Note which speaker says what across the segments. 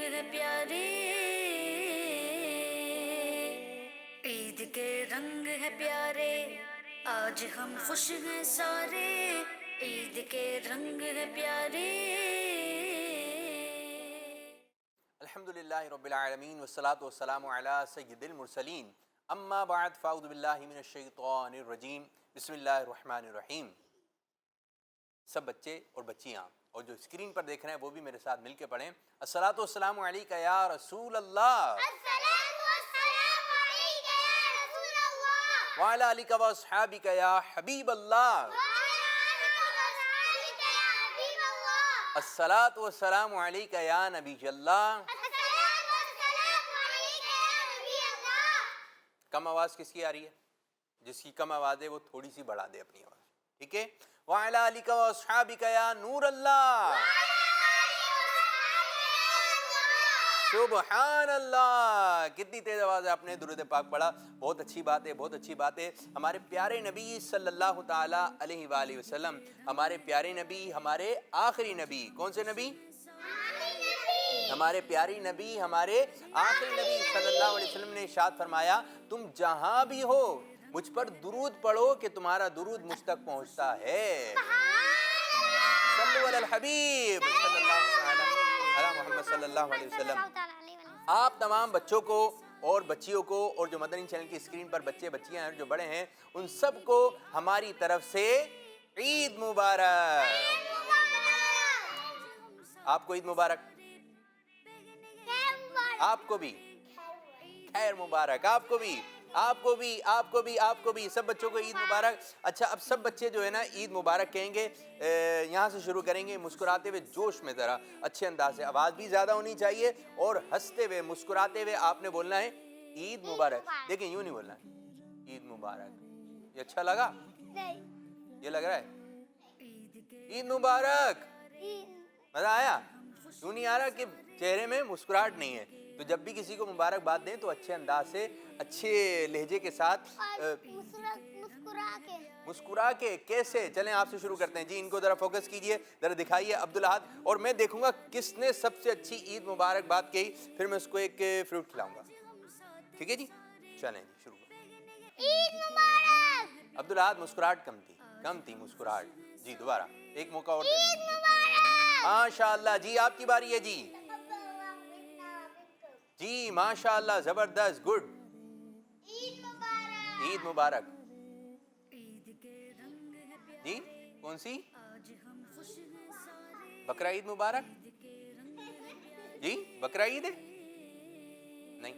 Speaker 1: है प्यारे, ईद के रंग है प्यारे, आज हम खुश हैं सारे, ईद के रंग है प्यारे।
Speaker 2: अल्हम्दुलिल्लाहि रब्बिल आलमीन वस्सलातु वस्सलामु अला सय्यिदिल मुरसलीन अम्मा बाद फ़अऊज़ु बिल्लाहि मिनश शैतानिर रजीम बिस्मिल्लाहिर रहमानिर रहीम। सब बच्चे और बच्चियाँ और जो स्क्रीन पर देख रहे हैं वो भी मेरे साथ मिलके पढ़ें। अस्सलातु वस्सलामु अलैका या रसूल अल्लाह व अला आलिका व अस्हाबिका या हबीब अल्लाह। अस्सलातु वस्सलामु अलैका या नबी अल्लाह। कम आवाज़ किसकी आ रही है? जिसकी कम आवाज़ है वो थोड़ी सी बढ़ा दे अपनी आवाज़, ठीक है। व अला आलिका व अस्हाबिका या नूर अल्लाह। सुबहान अल्लाह, कितनी तेज़ आवाज़ है, आपने दुरूद पाक पढ़ा, बहुत अच्छी बात है, बहुत अच्छी बात है। हमारे प्यारे नबी सल्लल्लाहु ताला अलैहि वालैहि वसल्लम, हमारे प्यारे नबी, हमारे आखिरी नबी, कौन से नबी? हमारे प्यारी नबी, हमारे आखिरी नबी सल्लल्लाहु अलैहि वसल्लम ने इरशाद फरमाया, तुम जहाँ भी हो मुझ पर दुरूद पढ़ो कि तुम्हारा दुरूद मुझ तक पहुँचता है। सल्लु अलल हबीब सल्लल्लाहु ताला अला मुहम्मद सल्लल्लाहु अलैहि वसल्लम। आप तमाम बच्चों को और बच्चियों को और जो मदनी चैनल की स्क्रीन पर बच्चे बच्चियां हैं जो बड़े हैं उन सब को हमारी तरफ से ईद मुबारक। आपको ईद मुबारक, आपको भी खैर मुबारक, आपको भी, आपको भी, आपको भी, आपको भी, सब बच्चों को ईद मुबारक। अच्छा, अब सब बच्चे जो है ना ईद मुबारक कहेंगे। यहाँ से शुरू करेंगे मुस्कुराते हुए, जोश में ज़रा अच्छे अंदाज से, आवाज़ भी ज़्यादा होनी चाहिए और हंसते हुए मुस्कुराते हुए आपने बोलना है ईद मुबारक। देखिए यूँ नहीं बोलना है ईद मुबारक। ये अच्छा लगा? ये लग रहा है ईद मुबारक? मज़ा आया? यूँ नहीं आ रहा कि चेहरे में मुस्कुराहट नहीं है? तो जब भी किसी को मुबारकबाद दें तो अच्छे अंदाज से, अच्छे लहजे के साथ, मुस्कुरा के। कैसे? चलें आपसे शुरू करते हैं जी। इनको ज़रा फोकस कीजिए, ज़रा दिखाइए अब्दुल अहद, और मैं देखूंगा किसने सबसे अच्छी ईद मुबारकबाद की, फिर मैं उसको एक फ्रूट खिलाऊंगा, ठीक है जी? चलें जी, शुरू करें।
Speaker 3: ईद मुबारक।
Speaker 2: अब्दुल अहद मुस्कुराहट कम थी मुस्कुराहट जी। दोबारा एक मौका और
Speaker 3: ईद मुबारक।
Speaker 2: माशाअल्लाह जी, आपकी बारी है जी। जी माशाअल्लाह, जबरदस्त, गुड।
Speaker 3: ईद मुबारक।
Speaker 2: ईद मुबारक जी। कौन सी? बकरा ईद मुबारक जी? बकरा ईद है नहीं?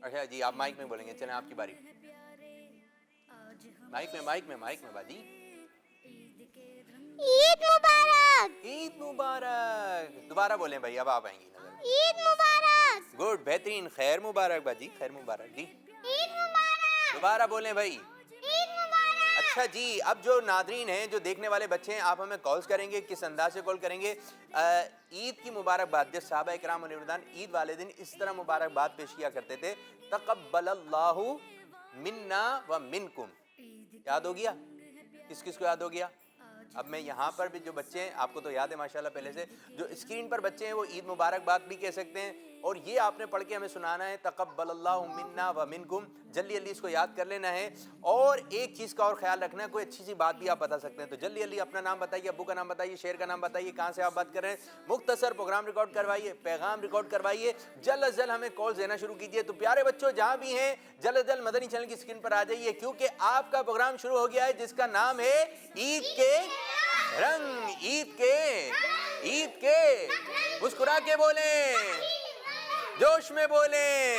Speaker 2: अच्छा जी, आप माइक में बोलेंगे। चलें आपकी बारी। माइक में बाजी।
Speaker 3: ईद मुबारक।
Speaker 2: ईद मुबारक। दोबारा बोलें भाई, अब आप आएंगी नजर।
Speaker 3: ईद मुबारक।
Speaker 2: गुड, बेहतरीन, खैर मुबारक बाजी, खैर मुबारक जी।
Speaker 3: ईद मुबारक।
Speaker 2: दोबारा बोलें भाई।
Speaker 3: ईद मुबारक।
Speaker 2: अच्छा जी, अब जो नादरीन हैं, जो देखने वाले बच्चे हैं, आप हमें कॉल्स करेंगे। किस अंदाज से कॉल करेंगे? ईद की मुबारकबाद जब सहाबा इकराम अलैहिर्रिज़वान ईद वाले दिन इस तरह मुबारकबाद पेश किया करते थे, तक़ब्बलल्लाहु मिन्ना व मिनकुम। याद हो गया? किस किस को याद हो गया? अब मैं यहाँ पर भी जो बच्चे हैं, आपको तो याद है माशाल्लाह पहले से, जो स्क्रीन पर बच्चे हैं वो ईद मुबारकबाद भी कह सकते हैं, और ये आपने पढ़ के हमें सुनाना है तक़ब्बलल्लाहु मिन्ना व मिनकुम। जल्दी जल्दी इसको याद कर लेना है। और एक चीज़ का और ख्याल रखना है, कोई अच्छी सी बात भी आप बता सकते हैं, तो जल्दी जल्दी अपना नाम बताइए, अब्बू का नाम बताइए, शहर का नाम बताइए, कहाँ से आप बात कर रहे हैं, मुख्तसर प्रोग्राम रिकॉर्ड करवाइए, पैगाम रिकॉर्ड करवाइए, जल्द अज जल्द हमें कॉल देना शुरू कीजिए। तो प्यारे बच्चों जहाँ भी हैं, जल्द अज जल्द मदनी चैनल की स्क्रीन पर आ जाइए, क्योंकि आपका प्रोग्राम शुरू हो गया है जिसका नाम है ईद के रंग। ईद के मुस्कुरा के बोले, जोश में बोले,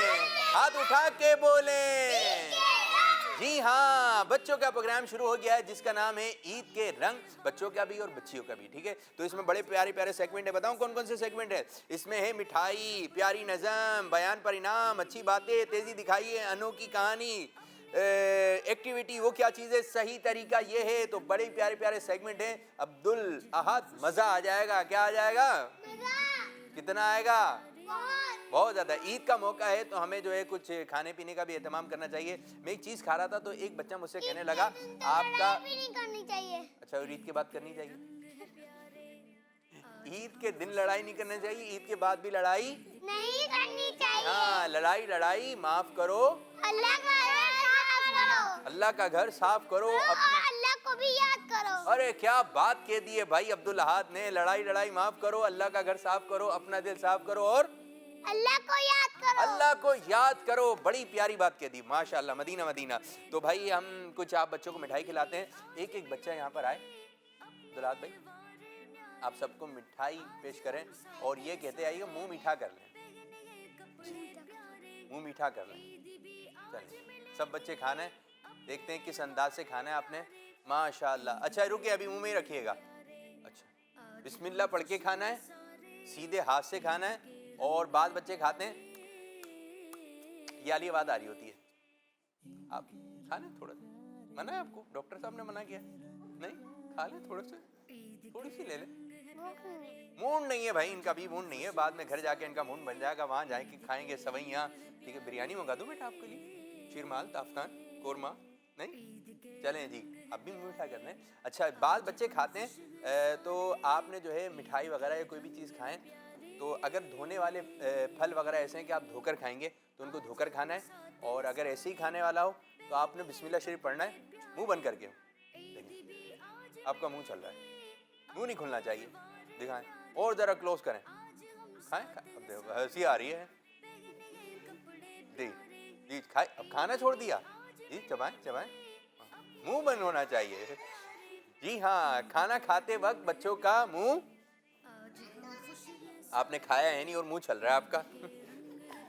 Speaker 2: हाथ उठा के बोले। जी हाँ, बच्चों का प्रोग्राम शुरू हो गया है जिसका नाम है ईद के रंग, बच्चों का भी और बच्चियों का भी, ठीक है। तो इसमें बड़े प्यारे प्यारे सेगमेंट है। बताऊं कौन कौन से सेगमेंट है? इसमें है मिठाई, प्यारी नज़म, बयान पर इनाम, अच्छी बातें, तेजी दिखाइए, अनोखी कहानी, एक्टिविटी, वो क्या चीज़ है, सही तरीका ये है। तो बड़े प्यारे प्यारे सेगमेंट हैं अब्दुल अहद, मज़ा आ जाएगा। क्या आ जाएगा? कितना आएगा? बहुत ज़्यादा। ईद का मौका है तो हमें जो है कुछ खाने पीने का भी एहतमाम करना चाहिए। मैं एक चीज़ खा रहा था तो एक बच्चा मुझसे कहने लगा आपका,
Speaker 3: नहीं करनी चाहिए।
Speaker 2: अच्छा, और ईद के बाद करनी चाहिए? ईद के दिन लड़ाई नहीं करनी चाहिए, ईद के बाद भी लड़ाई
Speaker 3: नहीं करनी चाहिए।
Speaker 2: हाँ, लड़ाई लड़ाई माफ करो,
Speaker 3: अल्लाह का घर साफ करो
Speaker 2: अल्लाह का घर साफ करो
Speaker 3: और
Speaker 2: अपने।
Speaker 3: अल्लाह को भी याद करो।
Speaker 2: अरे क्या बात कह दी है भाई अब्दुल अहाद ने, लड़ाई लड़ाई माफ करो, अल्लाह का घर साफ करो, अपना दिल साफ करो और
Speaker 3: अल्लाह को याद करो।
Speaker 2: अल्लाह को याद करो। बड़ी प्यारी बात कह दी, माशाल्लाह, मदीना मदीना। तो भाई हम कुछ आप बच्चों को मिठाई खिलाते हैं। एक एक बच्चा यहाँ पर आए। अब्दुल अहाद भाई आप सबको मिठाई पेश करें और ये कहते आइए मुंह मीठा कर लें, मुंह मीठा कर लें। चलिए सब बच्चे खाना है, देखते हैं किस अंदाज से खाना है आपने। माशाल्लाह। अच्छा रुकिए, अभी मुंह में ही रखिएगा। अच्छा, बिस्मिल्लाह पढ़ के खाना है, सीधे हाथ से खाना है। और बाद बच्चे खाते हैं ये वाली आवाज आ रही होती है। आप खा लें थोड़ा सा, मना है आपको, डॉक्टर साहब ने मना किया नहीं, खा लें थोड़ा सा, थोड़ी सी ले लें। मूड नहीं है भाई इनका, भी मूड नहीं है, बाद में घर जाके इनका मूड बन जाएगा, वहाँ जाके खाएंगे सवैयाँ। ठीक है, बिरयानी मंगा दो बेटा आपके लिए, शीरमाल, ताफ्तान, कोरमा। नहीं चलें जी, अब भी मुँह मीठा कर लें। अच्छा, बाद बच्चे खाते हैं तो आपने जो है मिठाई वगैरह या कोई भी चीज़ खाएं तो अगर धोने वाले फल वगैरह ऐसे हैं कि आप धोकर खाएंगे तो उनको धोकर खाना है, और अगर ऐसे ही खाने वाला हो तो आपने बिस्मिल्लाह शरीफ पढ़ना है मुंह बंद करके। देखिए आपका मुंह चल रहा है, मुंह नहीं खुलना चाहिए, दिखाएं और ज़रा क्लोज करें, खाएं। अब देखो हंसी आ रही है जी जी, खाए, अब खाना छोड़ दिया जी, चबाएं चबाएं, मुंह बंद होना चाहिए जी। हाँ, खाना खाते वक्त बच्चों का मुंह, आपने खाया है नहीं और मुंह चल रहा है आपका।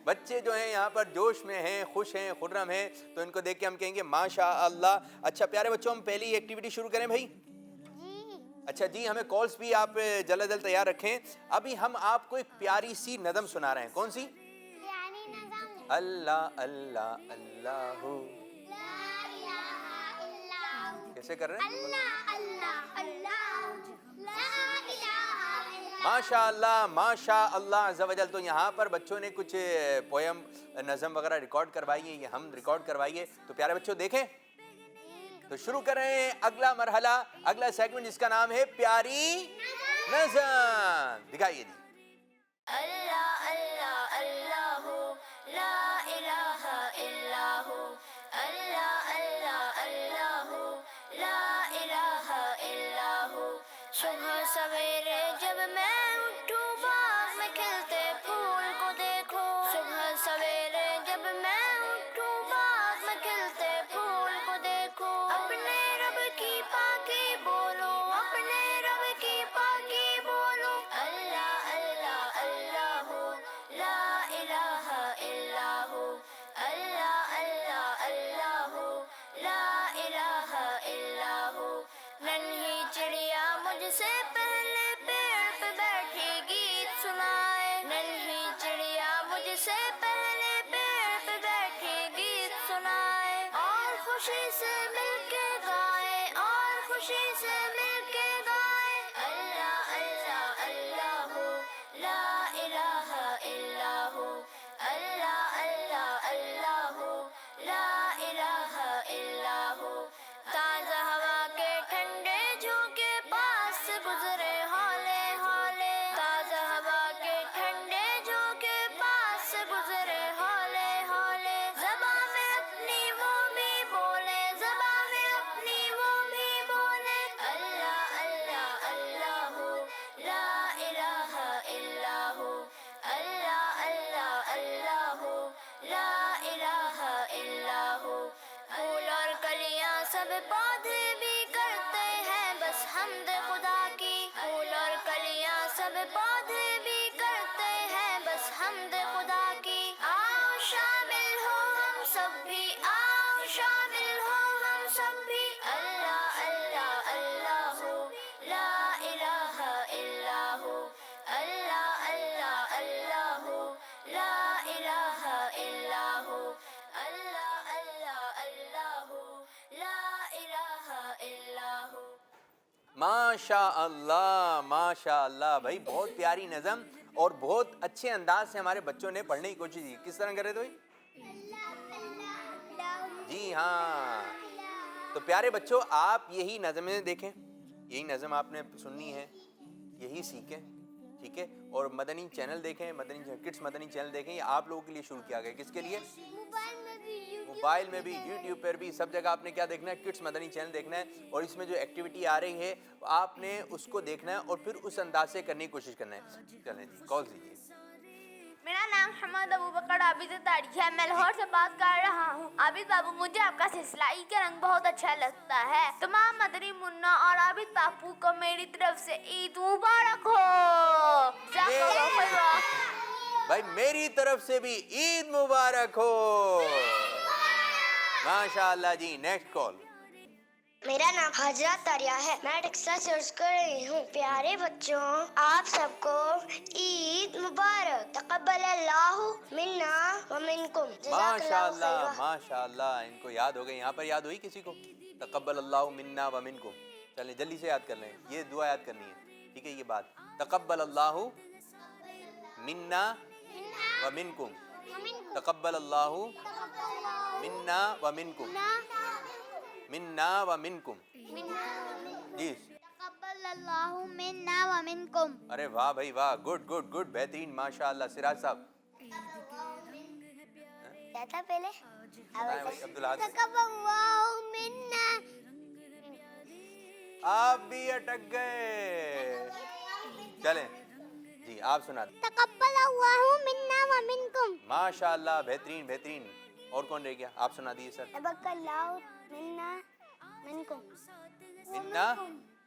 Speaker 2: बच्चे जो हैं यहाँ पर जोश में हैं, खुश हैं, खुर्रम हैं, तो इनको देख के हम कहेंगे माशा अल्लाह। अच्छा प्यारे बच्चों, हम पहली एक्टिविटी शुरू करें भाई। अच्छा जी, हमें कॉल्स भी आप जल्द जल्द तैयार रखें। अभी हम आपको एक प्यारी सी नज़म सुना रहे हैं। कौन सी?
Speaker 3: यानी नज़म।
Speaker 2: अल्लाह अल्लाह अल्लाहू,
Speaker 3: ला इलाहा इल्लल्लाह।
Speaker 2: कैसे कर रहे हैं?
Speaker 3: अल्लाह अल्लाह अल्लाह, ला इलाहा इल्लल्लाह।
Speaker 2: माशा अल्लाह माशा अल्लाह अज़्ज़ा वजल। तो यहाँ पर बच्चों ने कुछ पोयम नज़म वगैरह रिकॉर्ड करवाई है, ये हम रिकॉर्ड करवाइए। तो प्यारे बच्चों देखें, तो शुरू कर रहे हैं अगला मरहला, अगला सेगमेंट जिसका नाम है प्यारी नज़म। दिखाइए जी।
Speaker 1: अल्लाह अल्लाह अल्लाहू ला इलाहा इल्लाहू, अल्लाह अल्लाह अल्लाहू ला इलाहा इल्लाहू। सुबह सवेरे जब मैं उठूं बाग में खिलते फूल को देखो, सुबह सवेरे जब मैं उठूं बाग में खिलते फूल को देखो। अपने रब की पाकी बोलो, अपने रब की पाकी बोलो। अल्लाह अल्लाह अल्लाहू ला इलाहा इल्लाहू, अल्लाह अल्लाह अल्लाहू ला इलाहा इल्लाहू। नन्ही चिड़िया मुझसे पहले पेड़ पे बैठी गीत सुनाए, नन्ही चिड़िया मुझसे पहले पेड़ पे बैठी गीत सुनाए। और खुशी से मिलके गाए, और खुशी से मिलके गाए। अल्लाह अल्लाह अल्लाहू ला इलाहा इल्लाहू, अल्लाह अल्लाह अल्लाहू ला इलाहा इल्लाहू। ताज़ा हवा के ठंडे झोंके पास से गुजरे हौले हौले, ताज़ा हवा के ठंडे झोंके पास से गुजरे हौले हौले। ज़बां में अपनी वो भी बोले, ज़बां में अपनी वो भी बोले। अल्लाह अल्लाह अल्लाहू ला इलाहा इल्लाहू, अल्लाह अल्लाह अल्लाहू ला इलाहा इल्लाहू। फूल और कलियां सब पौधे भी करते हैं बस हमद खुदा की, फूल और कलियां सब पौधे भी करते हैं बस हमद खुदा की। आओ शामिल हो हम सब भी, आओ शामिल हो हम सब भी। अल्लाह अल्लाह अल्लाहू ला इलाहा इल्लाहू, अल्लाह अल्लाह अल्लाहू ला इलाहा इल्लाहू, अल्लाह अल्लाह अल्लाहू ला इलाहा इल्लाहू।
Speaker 2: माशा अल्लाह भाई, बहुत प्यारी नज़म और बहुत अच्छे अंदाज से हमारे बच्चों ने पढ़ने की कोशिश की। किस तरह कर रहे थे भाई? जी हाँ। तो प्यारे बच्चों, आप यही नज़में देखें, यही नज़म आपने सुननी है, यही सीखें, ٹھیک ہے. اور مدنی چینل دیکھیں, مدنی کڈس مدنی چینل دیکھیں, یہ آپ لوگوں کے لیے شروع کیا گیا. کس کے لیے؟ موبائل میں بھی, یوٹیوب پر بھی, سب جگہ آپ نے کیا دیکھنا ہے؟ کڈس مدنی چینل دیکھنا ہے. اور اس میں جو ایکٹیویٹی آ رہی ہے آپ نے اس کو دیکھنا ہے اور پھر اس انداز سے کرنے کی کوشش کرنا ہے. چلیں جی, کال دیجیے.
Speaker 4: میرا نام حمد ابو بکر عابد تاریخ ہے, میں لاہور سے بات کر رہا ہوں. عابد بابو, مجھے آپ کا سلسلہ عید کا رنگ بہت اچھا لگتا ہے. تمام مدنی منا اور عابد باپو کو میری طرف سے عید مبارک ہو.
Speaker 2: بھائی میری طرف سے بھی عید مبارک ہو. ماشاء اللہ جی. Next call.
Speaker 5: میرا نام حاجرہ تاریہ ہے, میں ٹیکساس سے عرض کر رہی ہوں. پیارے بچوں, آپ سب کو عید مبارک. تقبل اللہ منا ومنکم.
Speaker 2: ماشاء اللہ, ماشاء اللہ. ان کو یاد ہو گئی, یہاں پر یاد ہوئی کسی کو؟ تقبل اللہ منا ومنکم. چلیں جلدی سے یاد کر لیں, یہ دعا یاد کرنی ہے, ٹھیک ہے. یہ بات تقبل اللہ منا ومنکم. تقبل اللہ منا ومنکم. منا ومنکم. جی,
Speaker 3: تقبل اللہ منا ومنکم.
Speaker 2: ارے واہ بھائی واہ, گڈ گڈ گڈ, بہترین, ماشاء اللہ. سراج صاحب
Speaker 3: کیا تھا پہلے؟
Speaker 2: عبدالحاد
Speaker 3: تقبل اللہ منا.
Speaker 2: آپ بھی اٹک گئے. چلیں جی, آپ سنا دیں.
Speaker 3: تقبل اللہ منا ومنکم.
Speaker 2: ماشاء اللہ, بہترین بہترین. اور کون رہ گیا؟ آپ سنا دیجیے سر.
Speaker 3: تقبل اللہ منا منکم.
Speaker 2: منا,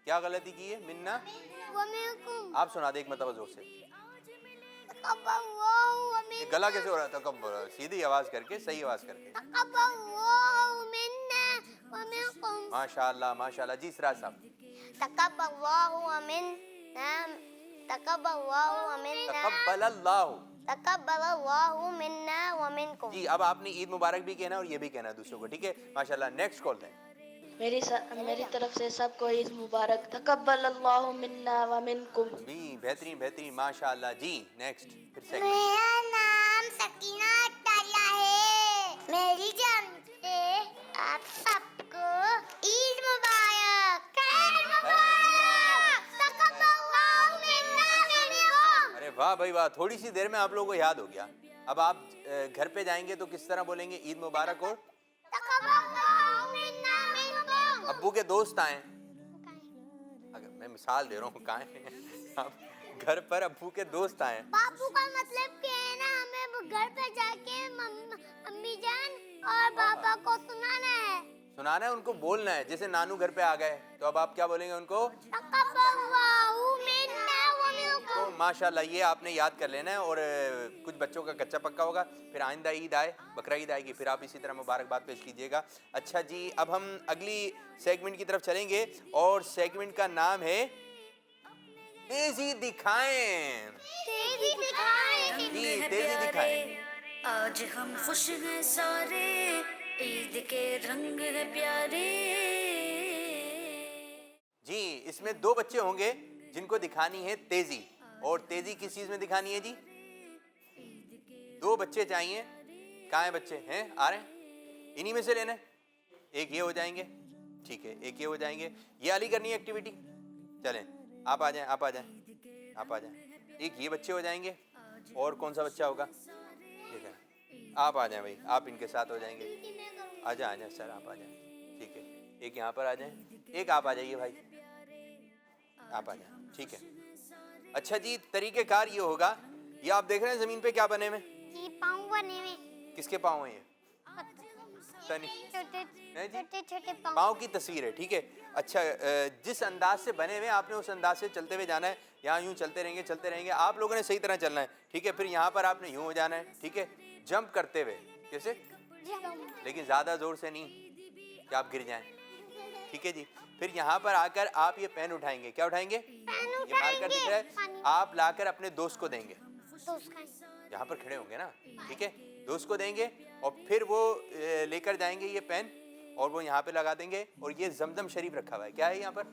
Speaker 2: کیا غلطی کی ہے؟ منا
Speaker 3: ومنکم.
Speaker 2: آپ سنا دیں ایک مرتبہ زور سے.
Speaker 3: تقبل اللہ
Speaker 2: یہ
Speaker 3: منا.
Speaker 2: گلا کیسے ہو رہا ہے؟ تکبر, سیدھی آواز کر کے, صحیح آواز کر کے.
Speaker 3: تقبل اللہ منا ومنکم.
Speaker 2: ماشاء اللہ, ماشاء اللہ. جی سراج صاحب.
Speaker 3: تقبل اللہ منا. تقبل اللہ منا.
Speaker 2: تقبل اللہ.
Speaker 3: تقبل اللہ منا ومنکم.
Speaker 2: جی, اب آپ نے عید مبارک بھی کہنا ہے اور یہ بھی کہنا ہے دوسروں کو, ٹھیک ہے. ماشاء اللہ. نیکسٹ کال دیں.
Speaker 6: میری طرف سے سب کو عید مبارک. تقبل اللہ منا ومنکم.
Speaker 2: جی, بہترین بہترین, ماشاء اللہ. جی نیکسٹ. پھر سیکنڈ.
Speaker 3: میرا نام سکینہ اٹاریہ ہے. میری جانب سے آپ سب کو عید مبارک. خیر مبارک. تقبل اللہ منا ومنکم.
Speaker 2: ارے واہ بھائی واہ, تھوڑی سی دیر میں آپ لوگوں کو یاد ہو گیا. اب آپ گھر پہ جائیں گے تو کس طرح بولیں گے؟ عید مبارک. اور
Speaker 3: تقبل اللہ منا ومنکم.
Speaker 2: ابو کے دوست آئیں, اگر میں مثال دے رہا ہوں, کہاں ہیں آپ؟ گھر پر ابو کے دوست آئیں.
Speaker 3: باپو کا مطلب کہ ہے نا, ہمیں گھر پہ جا کے امی جان اور پاپا کو سنانا ہے.
Speaker 2: سنانا ہے ان کو, بولنا ہے. جیسے نانو گھر پہ آ گئے تو اب آپ کیا بولیں گے ان کو؟
Speaker 3: تقبل اللہ منا ومنکم.
Speaker 2: تو ماشاء اللہ یہ آپ نے یاد کر لینا ہے. اور کچھ بچوں کا کچا پکا ہوگا, پھر آئندہ عید آئے, بقرہ عید آئے گی, پھر آپ اسی طرح مبارکباد پیش کیجیے گا. اچھا جی, اب ہم اگلی سیگمنٹ کی طرف چلیں گے اور سیگمنٹ کا نام ہے تیزی دکھائیں.
Speaker 3: تیزی دکھائیں.
Speaker 2: جی, تیزی دکھائیں.
Speaker 1: آج ہم خوش ہیں سارے, عید کے رنگ ہے پیارے.
Speaker 2: جی, اس میں دو بچے ہوں گے جن کو دکھانی ہے تیزی. اور تیزی کس چیز میں دکھانی ہے جی؟ دو بچے چاہیے. کہاں ہیں بچے؟ ہیں, آ رہے ہیں, انہی میں سے لینا ہے. ایک یہ ہو جائیں گے, ٹھیک ہے, ایک یہ ہو جائیں گے. یہ والی کرنی ہے ایکٹیویٹی. چلیں آپ آ جائیں, آپ آ جائیں, آپ آ جائیں. ایک یہ بچے ہو جائیں گے, اور کون سا بچہ ہوگا؟ ٹھیک ہے, آپ آ جائیں بھائی, آپ ان کے ساتھ ہو جائیں گے. آ جائیں, آ جائیں سر, آپ آ جائیں. ٹھیک ہے, ایک یہاں پر آ جائیں, ایک آپ آ جائیے بھائی, آپ آ جائیں. ٹھیک ہے. اچھا جی, طریقہ کار یہ ہوگا, یہ آپ دیکھ رہے ہیں زمین پہ کیا بنے ہوئے؟
Speaker 3: یہ پاؤں بنے ہوئے.
Speaker 2: کس کے پاؤں ہیں یہ؟
Speaker 3: چھوٹے چھوٹے پاؤں.
Speaker 2: پاؤں کی تصویر ہے, ٹھیک ہے. اچھا, جس انداز سے بنے ہوئے آپ نے اس انداز سے چلتے ہوئے جانا ہے. یہاں یوں چلتے رہیں گے, چلتے رہیں گے. آپ لوگوں نے صحیح طرح چلنا ہے, ٹھیک ہے. پھر یہاں پر آپ نے یوں ہو جانا ہے, ٹھیک ہے, جمپ کرتے ہوئے. کیسے؟ لیکن زیادہ زور سے نہیں کہ آپ گر جائیں, ٹھیک ہے جی. پھر یہاں پر آ کر آپ یہ پین اٹھائیں گے. کیا اٹھائیں گے؟ یہ مارکر دکھ رہا ہے, آپ لا کر اپنے دوست کو دیں گے. یہاں پر کھڑے ہوں گے نا, ٹھیک ہے, دوست کو دیں گے. اور پھر وہ لے کر جائیں گے یہ پین, اور وہ یہاں پہ لگا دیں گے. اور یہ زمزم شریف رکھا ہوا ہے. کیا ہے یہاں پر؟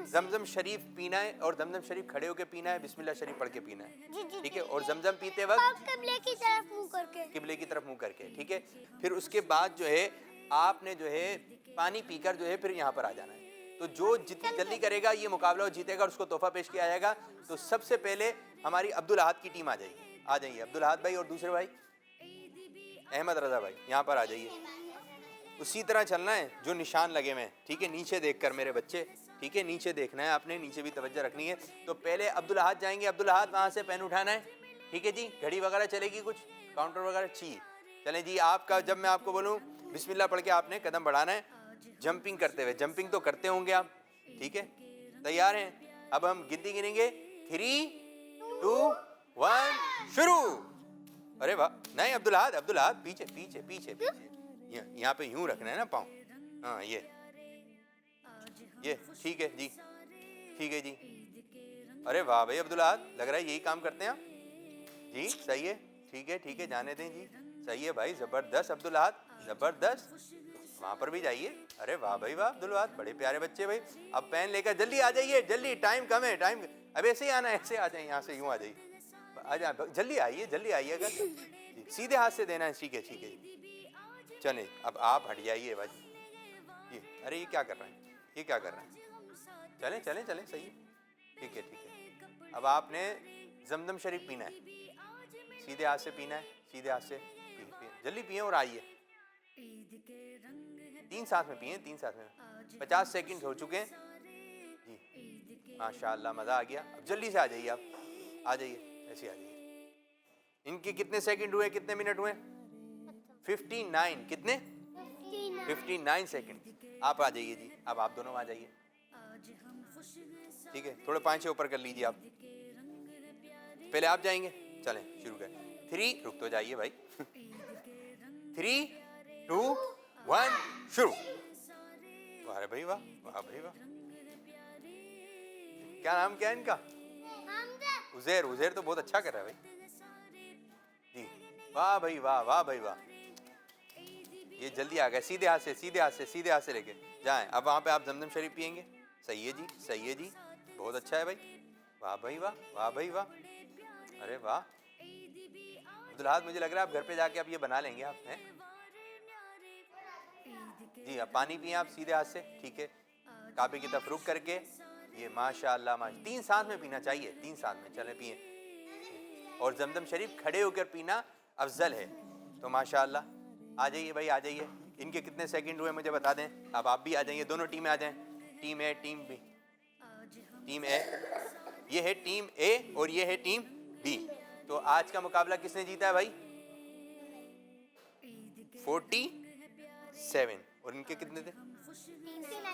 Speaker 2: زمزم شریف پینا ہے. اور زمزم شریف کھڑے ہو کے پینا ہے, بسم اللہ شریف پڑھ کے پینا ہے, ٹھیک ہے. اور زمزم پیتے وقت
Speaker 3: قبلے کی طرف منہ کر کے.
Speaker 2: قبلے کی طرف منہ کر کے, ٹھیک ہے. پھر اس کے بعد جو ہے آپ نے جو ہے پانی پی کر جو ہے پھر یہاں پر آ جانا ہے. تو جو جتنی جلدی کرے گا یہ مقابلہ وہ جیتے گا اور اس کو تحفہ پیش کیا جائے گا. تو سب سے پہلے ہماری عبدالاحد کی ٹیم آ جائے گی. آ جائیے عبدالاحد بھائی اور دوسرے بھائی احمد رضا بھائی یہاں پر آ جائیے. اسی طرح چلنا ہے جو نشان لگے ہوئے ہیں, ٹھیک ہے, نیچے دیکھ کر میرے بچے, ٹھیک ہے, نیچے دیکھنا ہے آپ نے, نیچے بھی توجہ رکھنی ہے. تو پہلے عبدالاحد جائیں گے, عبدالاحد وہاں سے پین اٹھانا ہے, ٹھیک ہے جی. گھڑی وغیرہ چلے گی, کچھ کاؤنٹر وغیرہ چھی چلیں جی. آپ کا جب میں آپ کو بولوں بسم اللہ پڑھ کے آپ نے قدم بڑھانا ہے, جمپنگ کرتے ہوئے. جمپنگ تو کرتے ہوں گے آپ, ٹھیک ہے, تیار ہیں؟ اب ہم گنتی گنیں گے, 3 2 1 شروع. ارے واہ, نہیں عبدالاحد, عبدالاحد پیچھے پیچھے پیچھے پیچھے, یہاں پہ یوں رکھنا ہے نا پاؤں, ہاں یہ ٹھیک ہے جی, ٹھیک ہے جی. ارے واہ بھائی عبدالاحد, لگ رہا ہے یہی کام کرتے ہیں آپ جی. صحیح ہے, ٹھیک ہے, ٹھیک ہے, جانے دیں جی. صحیح ہے بھائی, زبردست عبدالاحد, زبردست. وہاں پر بھی جائیے. ارے واہ بھائی واہ عبدالاحد, بڑے پیارے بچے بھائی. اب پین لے کر جلدی آ جائیے, جلدی, ٹائم کم ہے, ٹائم. اب ایسے ہی آنا ہے, ایسے آ جائیں, یہاں سے یوں آ جائیے, آ جائیں, جلدی آئیے, جلدی آئیے گا. سیدھے ہاتھ سے دینا ہے, ٹھیک ہے, ٹھیک ہے. چلیں اب آپ ہٹ جائیے بھائی جی. ارے یہ کیا کر رہے ہیں, یہ کیا کر رہے ہیں, چلیں چلیں چلیں, صحیح ہے, ٹھیک ہے, ٹھیک ہے. اب آپ نے زمزم شریف پینا ہے, سیدھے ہاتھ سے پینا ہے, سیدھے ہاتھ سے جلدی پئیں اور آئیے. 3 ساتھ میں پئیں, 3 ساتھ میں. 50 سیکنڈ ہو چکے ہیں جی. ماشاء اللہ, مزہ آ گیا. اب جلدی سے آ جائیے, آپ آ جائیے, ایسے آ جائیے. ان کے کتنے سیکنڈ ہوئے, کتنے منٹ ہوئے؟ 59. کتنے؟ 59 سیکنڈ. آپ آ جائیے جی, اب آپ دونوں آ جائیے, ٹھیک ہے. تھوڑے پانچ اوپر کر لیجیے آپ, پہلے آپ جائیں گے. چلیں شروع کریں. 3 رک تو جائیے بھائی. 3 2 1 شروع. واہ بھائی واہ, واہ بھائی واہ. کیا نام کیا ہے ان کا؟ عزیر. عزیر تو بہت اچھا کر رہا ہے بھائی جی. واہ بھائی واہ, واہ بھائی واہ. یہ جلدی آ گئے. سیدھے ہاتھ سے, سیدھے ہاتھ سے, سیدھے ہاتھ سے لے کے جائیں. اب وہاں پہ آپ زمزم شریف پئیں گے. صحیح ہے جی, صحیح ہے جی, بہت اچھا ہے بھائی. واہ بھائی واہ, واہ بھائی واہ. ارے واہ عبدالاحد, مجھے لگ رہا ہے آپ گھر پہ جا کے اب یہ بنا لیں گے آپ ہیں جی. اب پانی پئیں آپ سیدھے ہاتھ سے, ٹھیک ہے, کعبے کی طرف رک کر کے. یہ ماشاء اللہ, 3 ساتھ میں پینا چاہیے, 3 ساتھ میں. چلیں پئیں. اور زمزم شریف کھڑے ہو کر پینا افضل ہے. تو ماشاء اللہ آ جائیے بھائی, آ جائیے. ان کے کتنے سیکنڈ ہوئے مجھے بتا دیں. اب آپ بھی آ جائیے, دونوں ٹیمیں آ جائیں. ٹیم اے, ٹیم بی. ٹیم اے, یہ ہے ٹیم اے اور یہ ہے ٹیم بی. تو آج کا مقابلہ کس نے جیتا ہے بھائی؟ 47. اور ان کے کتنے تھے؟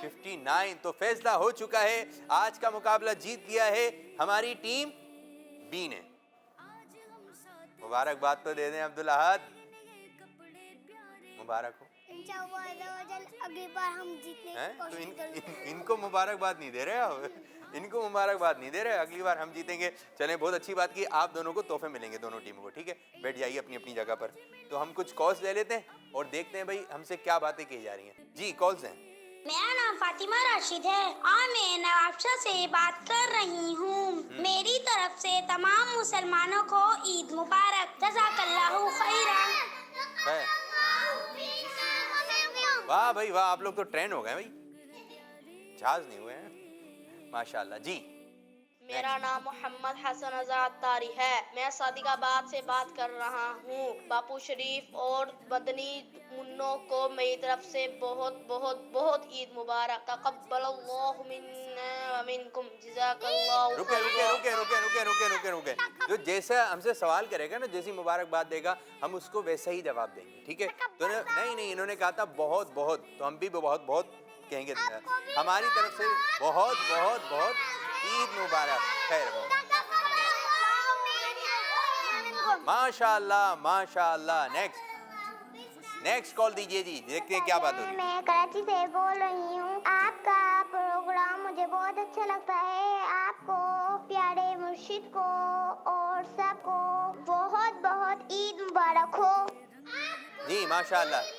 Speaker 2: 59. تو فیصلہ ہو چکا ہے, آج کا مقابلہ جیت گیا ہے ہماری ٹیم بی نے. مبارکباد تو دے دیں عبدالاحد, مبارک ہو.
Speaker 3: اگلی بار ہم جیتنے کی
Speaker 2: تو
Speaker 3: کوشش کریں گے.
Speaker 2: ان کو مبارکباد نہیں دے رہے آپ, ان کو مبارکباد نہیں دے رہے. اگلی بار ہم جیتیں گے. چلیں بہت اچھی بات کی. آپ دونوں کو تحفے ملیں گے, دونوں ٹیموں کو, ٹھیک ہے. بیٹھ جائیے اپنی اپنی جگہ پر. تو ہم کچھ کالز لے لیتے ہیں اور دیکھتے ہیں بھائی ہم سے کیا باتیں کی جا رہی ہیں. جی کالز ہیں.
Speaker 5: میرا نام فاطمہ راشد ہے اور میں نوابشاہ سے بات کر رہی ہوں. میری طرف سے تمام مسلمانوں کو عید مبارک. جزاک اللہ خیرا.
Speaker 2: واہ بھائی واہ, آپ لوگ تو ٹرین ہو گئے بھائی, جہاز نہیں ہوئے ہیں. ماشاء اللہ جی.
Speaker 6: میرا نام محمد حسن آزاد طاری ہے. میں صادق آباد سے بات کر رہا ہوں. باپو شریف اور مدنی منوں کو میری طرف سے بہت بہت بہت عید مبارک. تقبل اللہ منا ومنکم. جزاک اللہ
Speaker 2: رکے رکے رکے رکے رکے رکے رکے رکے. جو جیسا ہم سے سوال کرے گا نا, جیسی مبارکباد دے گا, ہم اس کو ویسا ہی جواب دیں گے, ٹھیک ہے. تو نہیں, انہوں نے کہا تھا بہت بہت, تو ہم بھی بہت بہت کہیں گے. ہماری طرف سے بہت بہت بہت عید مبارک. خیر ماشاء اللہ, ماشاء اللہ. نیکسٹ کال دیجیے جی, دیکھتے ہیں کیا بات ہو رہی ہے.
Speaker 3: میں کراچی سے بول رہی ہوں. آپ کا پروگرام مجھے بہت اچھا لگتا ہے. آپ کو, پیارے مرشد کو اور سب کو بہت بہت عید مبارک ہو.
Speaker 2: جی ماشاء اللہ.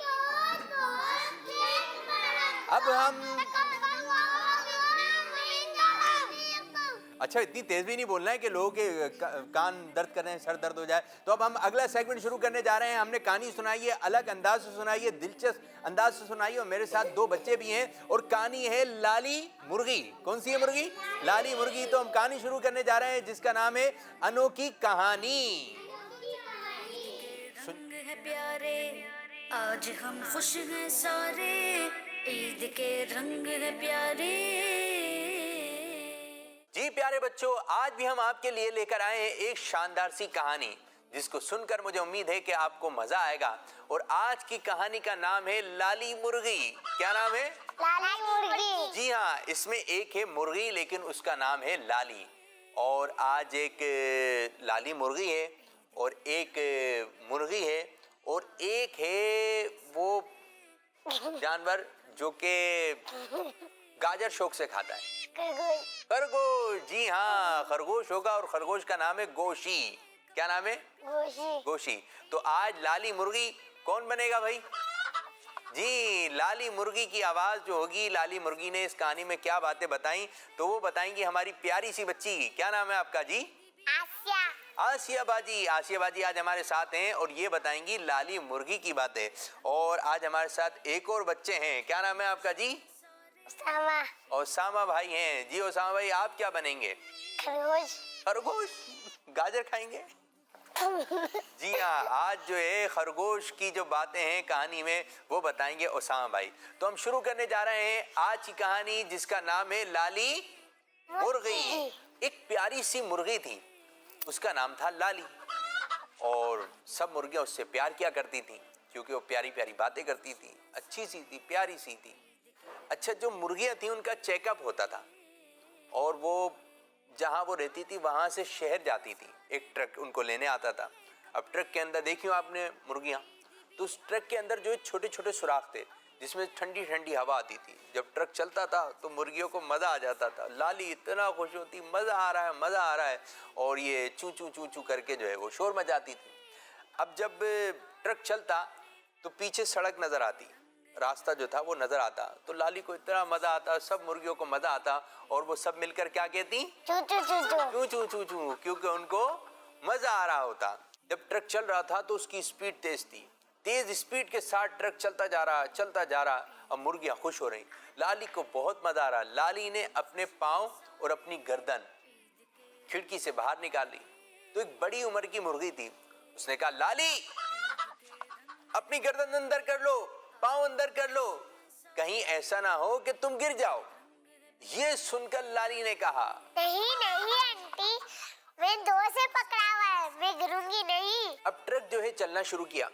Speaker 2: अच्छा, इतनी तेज भी नहीं बोलना है कि लोगों के कान दर्द कर रहे हैं, सर दर्द हो जाए। तो अब हम अगला सेगमेंट शुरू करने जा रहे हैं। हमने कहानी सुनाई है, अलग अंदाज से सुनाई है, दिलचस्प अंदाज से सुनाई है, और मेरे साथ 2 बच्चे भी हैं, और कहानी है लाली मुर्गी। कौन सी है मुर्गी? लाली मुर्गी। तो हम कहानी शुरू करने जा रहे हैं जिसका नाम है अनोखी कहानी।
Speaker 1: रंग है प्यारे, आज हम खुश हैं सारे, ईद के रंग है प्यारे।
Speaker 2: जी प्यारे बच्चों, आज भी हम आपके लिए लेकर आए हैं एक शानदार सी कहानी जिसको सुनकर मुझे उम्मीद है कि आपको मजा आएगा। और आज की कहानी का नाम है लाली मुर्गी। क्या नाम है?
Speaker 3: लाली मुर्गी।
Speaker 2: जी हाँ, इसमें एक है मुर्गी लेकिन उसका नाम है लाली। और आज एक लाली मुर्गी है और एक मुर्गी है और एक है वो जानवर जो कि गाजर शौक से खाता है, खरगोश। जी हाँ, खरगोश होगा और खरगोश का नाम है गोशी। क्या नाम है?
Speaker 3: गोशी।
Speaker 2: गोशी। तो आज लाली मुर्गी कौन बनेगा भाई? जी, लाली मुर्गी की आवाज जो होगी, लाली मुर्गी ने इस कहानी में क्या बातें बताई तो वो बताएंगी हमारी प्यारी सी बच्ची। क्या नाम है आपका जी?
Speaker 3: आसिया।
Speaker 2: आसिया बाजी। आसिया बाजी आज हमारे साथ हैं और ये बताएंगी लाली मुर्गी की बातें। और आज हमारे साथ एक और बच्चे हैं। क्या नाम है आपका जी?
Speaker 3: सामा।
Speaker 2: और सामा भाई हैं। जी ओसामा भाई, आप क्या बनेंगे?
Speaker 3: खरगोश।
Speaker 2: खरगोश। गाजर खाएंगे? जी हाँ, आज जो है खरगोश की जो बातें हैं कहानी में वो बताएंगे ओसामा भाई। तो हम शुरू करने जा रहे हैं आज की कहानी जिसका नाम है लाली मुर्गी। एक प्यारी सी मुर्गी थी, उसका नाम था लाली। और सब मुर्गियां उससे प्यार किया करती थी क्योंकि वो प्यारी प्यारी बातें करती थी, अच्छी सी थी, प्यारी सी थी। अच्छा, जो मुर्गियां थी उनका चेकअप होता था और वो जहां वो रहती थी वहां से शहर जाती थी। एक ट्रक उनको लेने आता था। अब ट्रक के अंदर देखियो आपने मुर्गियां, तो उस ट्रक के अंदर जो है छोटे छोटे सुराख थे जिसमें ठंडी ठंडी हवा आती थी। जब ट्रक चलता था तो मुर्गियों को मजा आ जाता था। लाली इतना खुश होती, मजा आ रहा है, मजा आ रहा है, और ये चू चू चू चू करके जो है वो शोर मचाती थी। अब जब ट्रक चलता तो पीछे सड़क नजर आती, रास्ता जो था वो नजर आता, तो लाली को इतना मजा आता, सब मुर्गियों को मजा आता, और वो सब मिलकर क्या कहती?
Speaker 3: चू चू चू चू।
Speaker 2: चू चू चू चू, क्योंकि उनको मजा आ रहा होता। जब ट्रक चल रहा था तो उसकी स्पीड तेज थी, तेज स्पीड के साथ ट्रक चलता जा रहा। अब मुर्गियां खुश हो रही, लाली को बहुत मजा आ रहा। लाली ने अपने पाँव और अपनी गर्दन खिड़की से बाहर निकाली तो एक बड़ी उम्र की मुर्गी थी। उसने कहा, लाली अपनी गर्दन अंदर कर लो, पाँव अंदर कर लो, कहीं ऐसा ना हो कि तुम गिर जाओ। ये सुनकर लाली ने कहा,
Speaker 3: नहीं नहीं आंटी, मैं 2 से पकड़ा हुआ है, मैं गिरूंगी नहीं।
Speaker 2: अब ट्रक जो है चलना शुरू किया।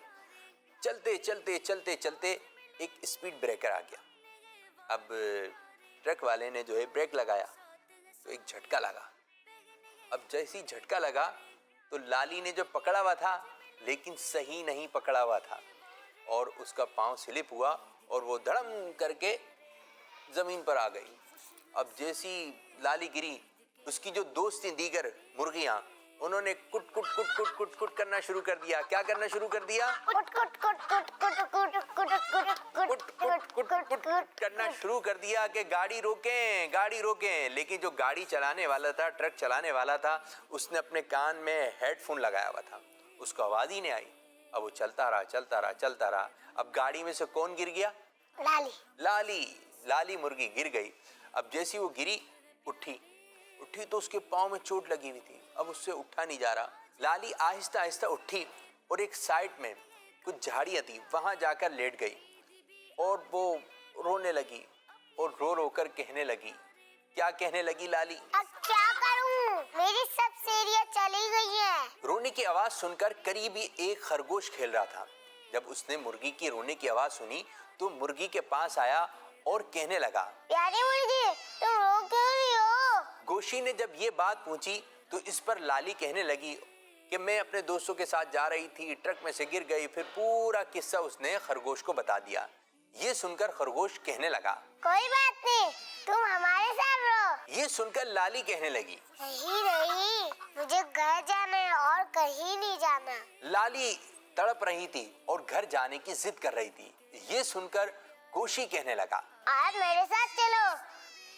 Speaker 2: चलते चलते चलते चलते एक स्पीड ब्रेकर आ गया। अब ट्रक वाले ने जो है ब्रेक लगाया तो एक झटका लगा। अब जैसे ही झटका लगा तो लाली ने जो पकड़ा हुआ था लेकिन सही नहीं पकड़ा हुआ था और उसका पाँव स्लिप हुआ और वो धड़म करके जमीन पर आ गई। अब जैसी लाली गिरी, उसकी जो दोस्त थी दीगर मुर्गियां, उन्होंने कुट कुट कुट कुट कुट कुट करना शुरू कर दिया। क्या करना शुरू कर दिया?
Speaker 3: कुट कुट कुट कुट कुट कुट कुट कुट
Speaker 2: कुट कुट कुट करना शुरू कर दिया कि गाड़ी रोकें, गाड़ी रोकें। लेकिन जो गाड़ी चलाने वाला था, ट्रक चलाने वाला था, उसने अपने कान में हेडफोन लगाया हुआ था, उसको आवाज ही नहीं आई। अब वो चलता रहा चलता रहा चलता रहा। अब गाड़ी में से कौन गिर गया?
Speaker 3: लाली।
Speaker 2: लाली मुर्गी गिर गई। अब जैसी वो गिरी, उठी तो उसके पाँव में चोट लगी हुई थी, अब उससे उठा नहीं जा रहा। लाली आहिस्ता आहिस्ता उठी और एक साइड में कुछ झाड़ियाँ थी, वहां जाकर लेट गई और वो रोने लगी और रो रो कर कहने लगी। क्या कहने लगी लाली?
Speaker 3: अब क्या करूं? मेरी सब सेरियां चली गई हैं।
Speaker 2: रोने की आवाज सुनकर करीबी एक खरगोश खेल रहा था। जब उसने मुर्गी की रोने की आवाज सुनी तो मुर्गी के पास आया और कहने लगा,
Speaker 3: प्यारी मुर्गी, तुम रो क्यों रही हो?
Speaker 2: गोशी ने जब ये बात पूछी तो इस पर लाली कहने लगी कि मैं अपने दोस्तों के साथ जा रही थी, ट्रक में से गिर गई। फिर पूरा किस्सा उसने खरगोश को बता दिया। ये सुनकर खरगोश कहने लगा,
Speaker 3: कोई बात नहीं, तुम हमारे साथ रहो।
Speaker 2: ये सुनकर लाली कहने लगी,
Speaker 3: नहीं, मुझे घर जाना है और कहीं नहीं जाना।
Speaker 2: लाली तड़प रही थी और घर जाने की जिद कर रही थी। ये सुनकर गोशी कहने लगा,
Speaker 3: आज मेरे साथ चलो,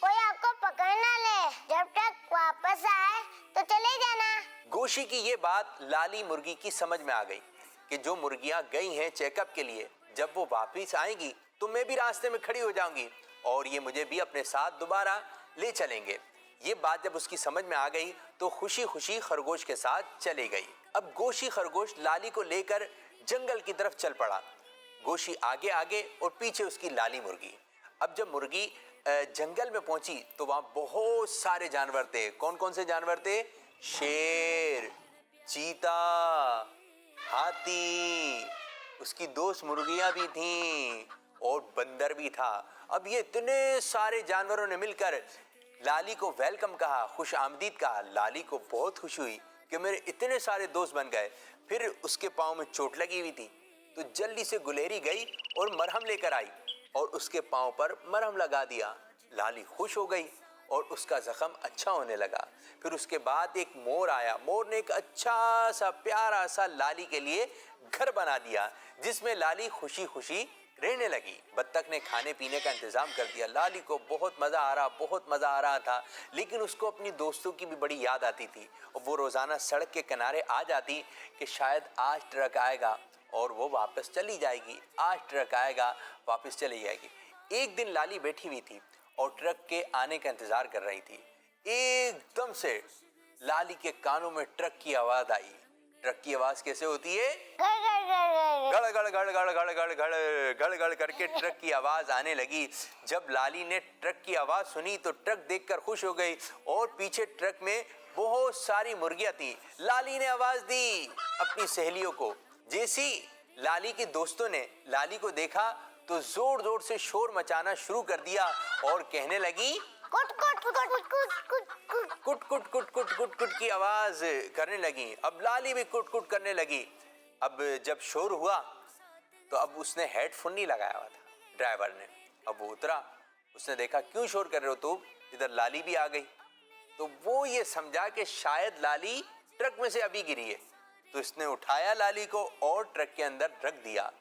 Speaker 3: कोई आपको पकड़ ना ले, जब तक वापस आए तो चले जाना।
Speaker 2: गोशी की ये बात लाली मुर्गी की समझ में आ गई कि जो मुर्गियां गई हैं चेकअप के लिए, जब वो वापस आएंगी तो मैं भी रास्ते में खड़ी हो जाऊंगी और ये मुझे भी अपने साथ दोबारा ले चलेंगे। ये बात जब उसकी समझ में आ गई तो खुशी खुशी खरगोश के साथ चली गई। अब गोशी खरगोश लाली को लेकर जंगल की तरफ चल पड़ा। गोशी आगे आगे और पीछे उसकी लाली मुर्गी। अब जब मुर्गी जंगल में पहुंची तो वहां बहुत सारे जानवर थे। कौन कौन से जानवर थे? शेर, चीता, हाथी, उसकी दोस्त मुर्गियां भी थीं और बंदर भी था। अब ये इतने सारे जानवरों ने मिलकर लाली को वेलकम कहा, खुश आमदीद कहा। लाली को बहुत खुशी हुई कि मेरे इतने सारे दोस्त बन गए। फिर उसके पाँव में चोट लगी हुई थी तो जल्दी से गुलेरी गई और मरहम लेकर आई और उसके पाँव पर मरहम लगा दिया। लाली खुश हो गई और उसका जख्म अच्छा होने लगा। फिर उसके बाद एक मोर आया। मोर ने एक अच्छा सा प्यारा सा लाली के लिए घर बना दिया जिसमें लाली खुशी खुशी रहने लगी। बत्तख ने खाने पीने का इंतजाम कर दिया। लाली को बहुत मजा आ रहा था, लेकिन उसको अपनी दोस्तों की भी बड़ी याद आती थी और वो रोजाना सड़क के किनारे आ जाती कि शायद आज ट्रक आएगा और वो वापस चली जाएगी, आज ट्रक आएगा वापस चली जाएगी। एक दिन लाली बैठी हुई थी और ट्रक के आने का इंतजार कर रही थी। एकदम से लाली के कानों में ट्रक की आवाज आई। ट्रक की आवाज कैसे होती है? गड़ गड़ गड़ गड़ गड़ गड़ गड़ गड़ गड़ करके ट्रक की आवाज आने लगी। जब लाली ने ट्रक की आवाज सुनी तो ट्रक देखकर खुश हो गई और पीछे ट्रक में बहुत सारी मुर्गियां थी। लाली ने आवाज दी अपनी सहेलियों को। जैसी लाली के दोस्तों ने लाली को देखा तो जोर जोर से शोर मचाना शुरू कर दिया और कहने लगी
Speaker 3: कुट कुट कुट कुट कुट कुट कुट
Speaker 2: कुट कुट कुट कुट कुट की आवाज करने लगी। अब लाली भी कुट कुट करने लगी। अब जब शोर हुआ तो अब उसने हेडफोन नहीं लगाया हुआ था ड्राइवर ने। अब वो उतरा, उसने देखा क्यों शोर कर रहे हो तुम? इधर लाली भी आ गई। तो वो ये समझा कि शायद लाली ट्रक में से अभी गिरी है, तो इसने उठाया लाली को और ट्रक के अंदर रख दिया।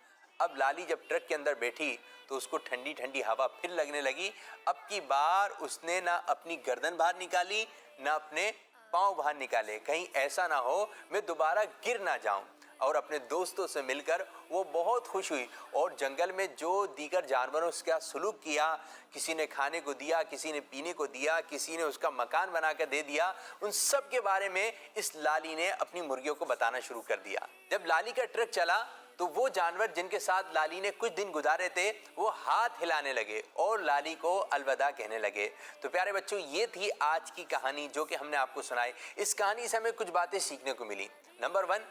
Speaker 2: अब लाली जब ट्रक के अंदर बैठी तो उसको ठंडी ठंडी हवा फिर लगने लगी। अब की बार उसने ना अपनी गर्दन बाहर निकाली ना अपने पांव बाहर निकाले, कहीं ऐसा ना हो मैं दोबारा गिर ना जाऊं। और अपने दोस्तों से मिलकर वो बहुत खुश हुई और जंगल में जो दीगर जानवरों से क्या सलूक किया, किसी ने खाने को दिया, किसी ने पीने को दिया, किसी ने उसका मकान बना कर दे दिया, उन सब के बारे में इस लाली ने अपनी मुर्गियों को बताना शुरू कर दिया। जब लाली का ट्रक चला तो वो जानवर जिनके साथ लाली ने कुछ दिन गुजारे थे वो हाथ हिलाने लगे और लाली को अलविदा कहने लगे। तो प्यारे बच्चों, ये थी आज की कहानी जो कि हमने आपको सुनाई। इस कहानी से हमें कुछ बातें सीखने को मिली। नंबर 1,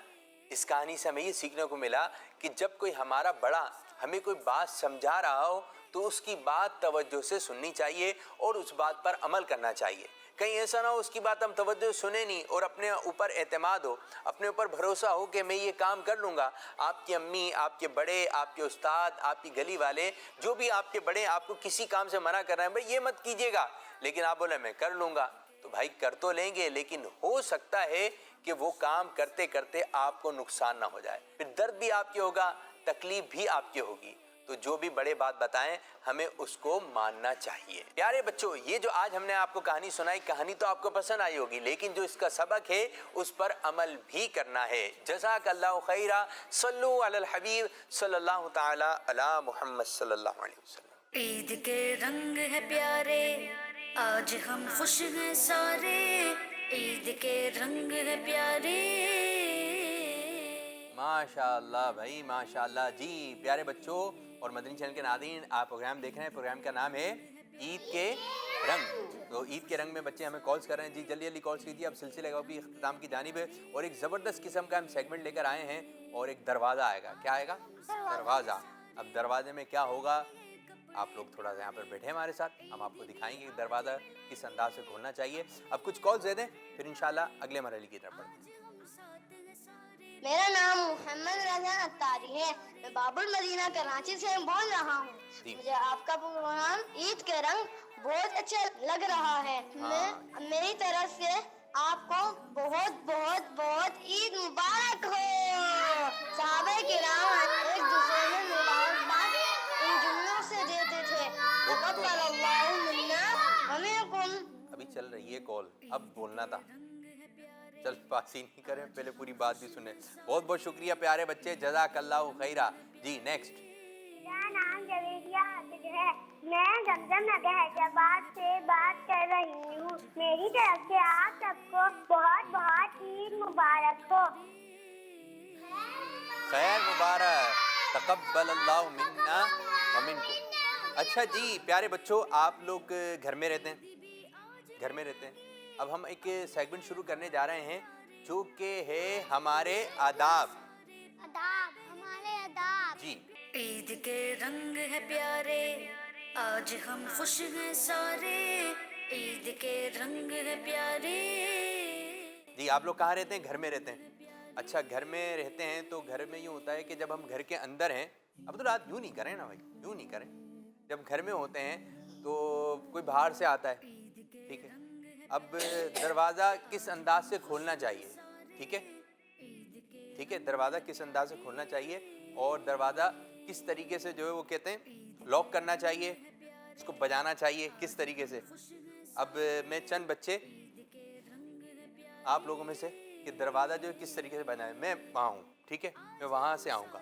Speaker 2: इस कहानी से हमें ये सीखने को मिला कि जब कोई हमारा बड़ा हमें कोई बात समझा रहा हो तो उसकी बात तवज्जो से सुननी चाहिए और उस बात पर अमल करना चाहिए। कहीं ऐसा ना हो उसकी बात हम तवज्जो सुने नहीं और अपने ऊपर एतमाद हो, अपने ऊपर भरोसा हो कि मैं ये काम कर लूँगा। आपकी अम्मी, आपके बड़े, आपके उस्ताद, आपकी गली वाले, जो भी आपके बड़े आपको किसी काम से मना कर रहे हैं, भाई ये मत कीजिएगा, लेकिन आप बोले मैं कर लूँगा, तो भाई कर तो लेंगे, लेकिन हो सकता है कि वो काम करते करते आपको नुकसान ना हो जाए, फिर दर्द भी आपके होगा, तकलीफ भी आपकी होगी। तो जो भी बड़े बात बताएं हमें उसको मानना चाहिए। प्यारे बच्चों, ये जो आज हमने आपको कहानी सुनाई, कहानी तो आपको पसंद आई होगी, लेकिन जो इसका सबक है उस पर अमल भी करना है। जज़ाकल्लाहु खैरा। सल्लु अलल हबीब सल्लल्लाहु तआला अला मुहम्मद सल्लल्लाहु अलैहि वसल्लम।
Speaker 1: ईद के रंग है प्यारे, आज हम खुश हैं सारे, ईद के रंग है प्यारे।
Speaker 2: माशाअल्लाह भाई, माशाअल्लाह जी। प्यारे बच्चों और मदनी चैनल के नाज़रीन, आप प्रोग्राम देख रहे हैं, प्रोग्राम का नाम है ईद के रंग। तो ईद के रंग में बच्चे हमें कॉल्स कर रहे हैं जी, जल्दी जल्दी कॉल्स कीजिए। अब सिलसिले का भी इख्तिताम की जानिब है और एक ज़बरदस्त किस्म का हम सेगमेंट लेकर आए हैं और एक दरवाज़ा आएगा। क्या आएगा? दरवाज़ा। अब दरवाजे में क्या होगा, आप लोग थोड़ा सा यहाँ पर बैठे हमारे साथ, हम आपको दिखाएंगे कि दरवाज़ा किस अंदाज से खोलना चाहिए। अब कुछ कॉल्स दे दें, फिर इंशाल्लाह अगले मरहले की तरफ बढ़ते हैं।
Speaker 5: मेरा नाम मोहम्मद रज़ा अत्तारी है। मैं बाबुल मदीना कराची से बोल रहा हूँ। मुझे आपका प्रोग्राम ईद के रंग बहुत अच्छा लग रहा है। मैं मेरी तरफ से आपको बहुत बहुत बहुत ईद मुबारक हो। सहाबा किराम एक दूसरे में मुबारकबाद इन जुमलों से देते थे। तक़ब्बलल्लाहु मिन्ना व
Speaker 2: کھولنا تھا. چل بات ہی نہیں کریں, پہلے پوری بات بھی سنیں. بہت بہت شکریہ پیارے بچے, جزاک اللہ خیرہ. جی نیکسٹ.
Speaker 3: میرا نام جویریہ عابد ہے. میں زمزم نگر حیدرآباد سے بات کر رہی ہوں. میری طرف سے آپ سب کو بہت بہت عید مبارک ہو.
Speaker 2: خیر مبارک, تقبل اللہ منا ومنکم. اچھا جی پیارے بچوں, آپ لوگ گھر میں رہتے ہیں, گھر میں رہتے ہیں. اب ہم ایک سیگمنٹ شروع کرنے جا رہے ہیں جو کہ ہے ہمارے آداب.
Speaker 3: آداب, ہمارے آداب.
Speaker 2: جی
Speaker 1: عید کے رنگ ہے پیارے, آج ہم خوش ہیں سارے. عید کے رنگ ہے پیارے.
Speaker 2: جی, آپ لوگ کہاں رہتے ہیں؟ گھر میں رہتے ہیں. اچھا گھر میں رہتے ہیں تو گھر میں یوں ہوتا ہے کہ جب ہم گھر کے اندر ہیں, عبداللہ یوں نہیں کریں نا بھائی, یوں نہیں کریں. جب گھر میں ہوتے ہیں تو کوئی باہر سے آتا ہے, ٹھیک ہے, اب دروازہ کس انداز سے کھولنا چاہیے, ٹھیک ہے, ٹھیک ہے, دروازہ کس انداز سے کھولنا چاہیے اور دروازہ کس طریقے سے جو ہے وہ کہتے ہیں لاک کرنا چاہیے, اس کو بجانا چاہیے کس طریقے سے. اب میں چند بچے آپ لوگوں میں سے کہ دروازہ جو ہے کس طریقے سے بنائے, میں وہاں ہوں, ٹھیک ہے, میں وہاں سے آؤں گا.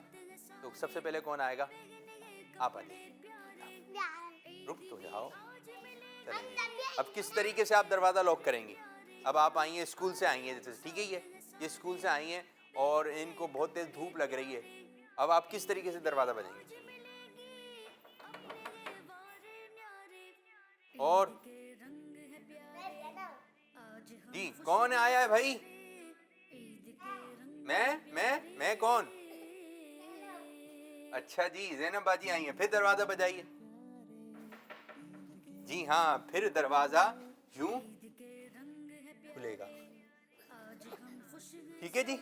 Speaker 2: تو سب سے پہلے کون آئے گا؟ آپ آ جائیے. رک تو جاؤ. چلیں جی, اب کس طریقے سے آپ دروازہ لاک کریں گی؟ اب آپ آئی ہیں اسکول سے آئی ہیں جیسے, ٹھیک ہے, یہ اسکول سے آئی ہیں اور ان کو بہت تیز دھوپ لگ رہی ہے. اب آپ کس طریقے سے دروازہ بجائیں گے؟ اور جی کون آیا ہے بھائی؟ میں کون؟ اچھا جی زینب باجی آئی ہیں, پھر دروازہ بجائیے. جی ہاں, پھر دروازہ یوں کھلے گا, ٹھیک ہے جی.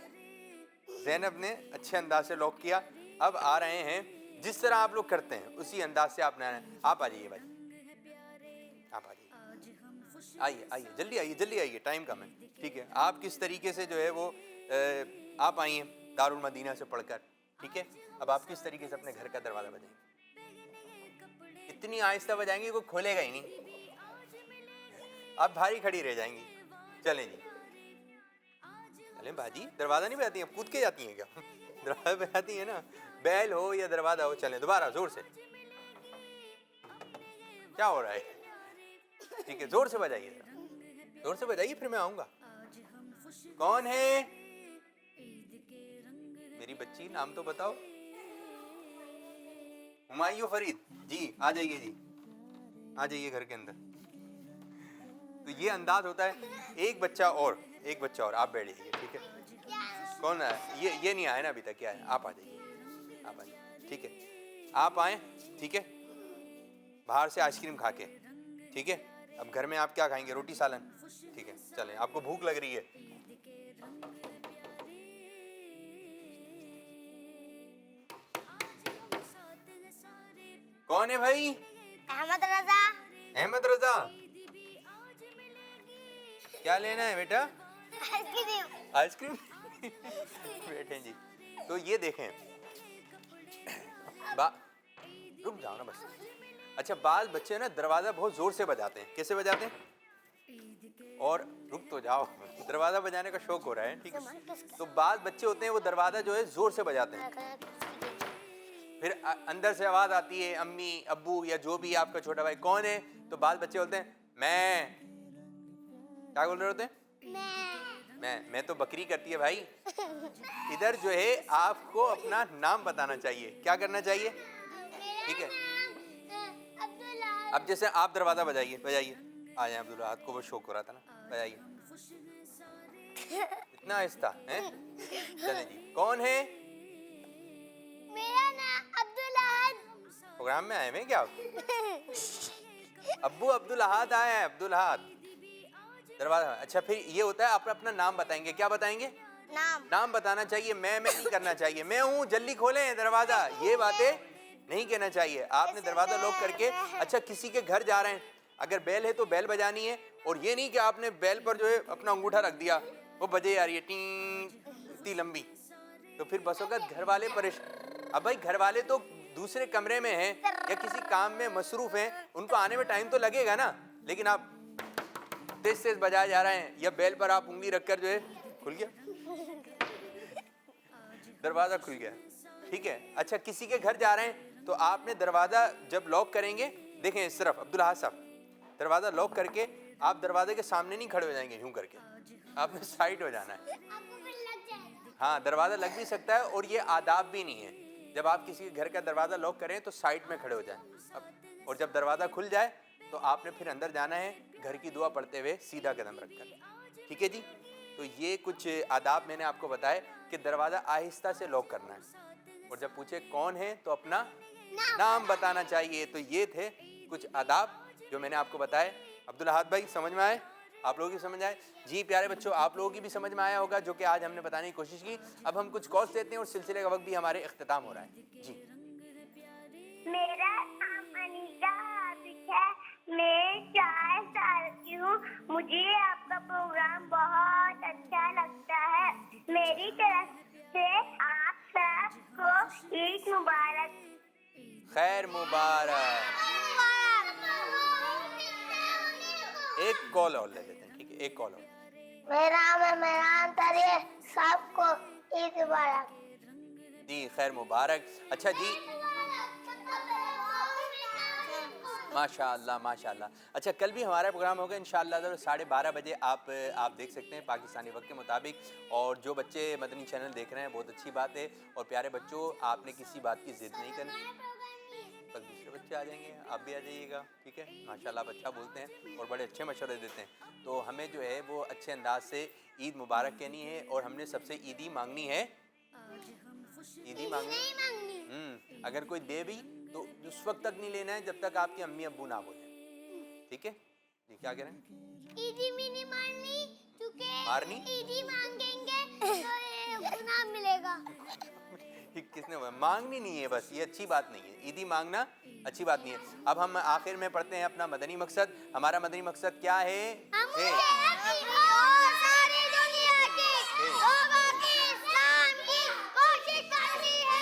Speaker 2: زینب نے اچھے انداز سے لاک کیا. اب آ رہے ہیں جس طرح آپ لوگ کرتے ہیں اسی انداز سے آپ نے آنا ہے. آپ آ جائیے بھائی, آپ آ جائیے, آئیے جلدی آئیے, جلدی آئیے, ٹائم کم ہے, ٹھیک ہے. آپ کس طریقے سے جو ہے وہ آپ آئی ہیں دارالمدینہ سے پڑھ کر, ٹھیک ہے. اب آپ کس طریقے سے اپنے گھر کا دروازہ بجائیں گے؟ اتنی آہستہ بجائیں گے کوئی کھولے گا ہی نہیں, آپ بھاری کھڑی رہ جائیں گی. چلیں جی, چلیں باجی, دروازہ نہیں بجاتی ہیں, کود کے جاتی ہیں کیا؟ دروازہ بجاتی ہیں نا, بیل ہو یا دروازہ ہو. چلیں دوبارہ زور سے. کیا ہو رہا ہے؟ ٹھیک ہے, زور سے بجائیے, زور سے بجائیے, پھر میں آؤں گا. کون ہے میری بچی؟ نام تو بتاؤ. ہمایوں فرید. جی آ جائیے, جی آ جائیے گھر کے اندر. تو یہ انداز ہوتا ہے. ایک بچہ اور, آپ بیٹھ جائیے, ٹھیک ہے. کون ہے یہ نہیں آیا نا ابھی تک, کیا ہے؟ آپ آ جائیے, آپ آئیے, ٹھیک ہے. آپ آئیں, ٹھیک ہے, باہر سے آئس کریم کھا کے, ٹھیک ہے. اب گھر میں آپ کیا کھائیں گے؟ روٹی سالن, ٹھیک ہے. چلیں, آپ کو بھوک لگ رہی ہے. کون ہے بھائی؟
Speaker 3: احمد رضا.
Speaker 2: احمد رضا, کیا لینا ہے بیٹا؟ Ice cream. بیٹھیں جی. تو یہ دیکھیں, رک جاؤ نا بس. اچھا بعض بچے نا دروازہ بہت زور سے بجاتے ہیں. کیسے بجاتے ہیں؟ اور رک تو جاؤ, دروازہ بجانے کا شوق ہو رہا ہے, ٹھیک ہے. تو بعض بچے ہوتے ہیں وہ دروازہ جو ہے زور سے بجاتے ہیں, پھر اندر سے آواز آتی ہے امی ابو یا جو بھی آپ کا چھوٹا بھائی کون ہے, تو بعض بچے بولتے ہیں میں. کیا بول رہے ہوتے ہیں؟ میں تو بکری کرتی ہے بھائی. ادھر جو ہے آپ کو اپنا نام بتانا چاہیے. کیا کرنا چاہیے؟ ٹھیک ہے. اب جیسے آپ دروازہ بجائیے, آ جائیں عبداللہ, آپ کو وہ شوق ہو رہا تھا نا, بجائیے. اتنا آہستہ ہیں؟ چلیں جی, کون ہے؟
Speaker 3: میرا نام عبدالاحد.
Speaker 2: پروگرام میں آئے ہیں کیا آپ؟ ابو عبدالاحد آئے ہیں, عبدالاحد دروازہ. اچھا پھر یہ ہوتا ہے آپ اپنا نام بتائیں گے. کیا بتائیں گے؟ نام بتانا چاہیے. میں نہیں کرنا چاہیے, میں ہوں جلدی کھولیں دروازہ, یہ باتیں نہیں کہنا چاہیے. آپ نے دروازہ لاک کر کے, اچھا کسی کے گھر جا رہے ہیں, اگر بیل ہے تو بیل بجانی ہے, اور یہ نہیں کہ آپ نے بیل پر جو ہے اپنا انگوٹھا رکھ دیا, وہ بجے آ رہی ہے ٹین اتنی لمبی, تو پھر بس ہوگا گھر والے پریشان. اب بھائی گھر والے تو دوسرے کمرے میں ہیں یا کسی کام میں مصروف ہیں, ان کو آنے میں ٹائم تو لگے گا نا. لیکن آپ तेज तेज बजाए जा रहे हैं, या बेल पर आप उंगली रखकर जो है खुल गया, दरवाजा खुल गया, ठीक है। अच्छा, किसी के घर जा रहे हैं तो आपने दरवाजा जब लॉक करेंगे, देखें इस तरफ अब्दुल अहद साहब, दरवाजा लॉक करके आप दरवाजे के सामने नहीं खड़े हो जाएंगे यूं करके, आपने साइड हो जाना है। हाँ, दरवाजा लग भी सकता है और ये आदाब भी नहीं है। जब आप किसी के घर का दरवाजा लॉक करें तो साइड में खड़े हो जाएं, और जब दरवाजा खुल जाए तो आपने फिर अंदर जाना है घर की दुआ पढ़ते हुए सीधा कदम रखकर, ठीक है जी। तो ये कुछ आदाब मैंने आपको बताए कि दरवाज़ा आहिस्ता से लॉक करना है, और जब पूछे कौन है तो अपना नाम बताना चाहिए। तो ये थे कुछ आदाब जो मैंने आपको बताए। अब्दुल अहद भाई, समझ में आए? आप लोगों की समझ आए? जी प्यारे बच्चों, आप लोगों की भी समझ में आया होगा जो कि आज हमने बताने की कोशिश की। अब हम कुछ कॉल्स लेते हैं और सिलसिले का वक्त भी हमारे इख्तिताम हो रहा है जी।
Speaker 3: मेरा नाम अनीता आबिद है, मैं 4 साल की हूँ। मुझे आपका प्रोग्राम बहुत अच्छा लगता है। मेरी तरफ से आप सबको ईद मुबारक।
Speaker 2: खैर मुबारक। एक कॉल और ले लेते हैं, ठीक है, एक कॉल और।
Speaker 3: मेरा नाम है मेहरान तरीर, सबको ईद मुबारक।
Speaker 2: जी खैर मुबारक। अच्छा जी, माशाअल्लाह माशाअल्लाह। अच्छा, कल भी हमारा प्रोग्राम होगा इंशाअल्लाह 12:30 बजे, आप देख सकते हैं पाकिस्तानी वक्त के मुताबिक। और जो बच्चे मदनी चैनल देख रहे हैं बहुत अच्छी बात है। और प्यारे बच्चों, आपने किसी बात की ज़िद नहीं करनी, कल दूसरे बच्चे आ जाएंगे, आप भी आ जाइएगा, ठीक है। माशाल्लाह आप अच्छा बोलते हैं और बड़े अच्छे मशवरे देते हैं। तो हमें जो है वो अच्छे अंदाज से ईद मुबारक कहनी है, और हमने सबसे ईदी मांगनी है, ईदी मांगनी। अगर कोई दे भी तो उस वक्त तक नहीं लेना है जब तक आपके अम्मी अब्बू ना बोले, ठीक है जी। क्या कह रहे हैं?
Speaker 3: ईदी भी नहीं मारनी, क्योंकि
Speaker 2: मारनी
Speaker 3: ईदी मांगेंगे तो गुनाह मिलेगा।
Speaker 2: किसने बोला? मांगनी नहीं है, बस ये अच्छी बात नहीं है। ईदी मांगना अच्छी बात नहीं है। अब हम आखिर में पढ़ते हैं अपना मदनी मकसद। हमारा मदनी मकसद क्या है?
Speaker 3: सारी दुनिया के लोगों की इस्लाम की कोशिश करनी है।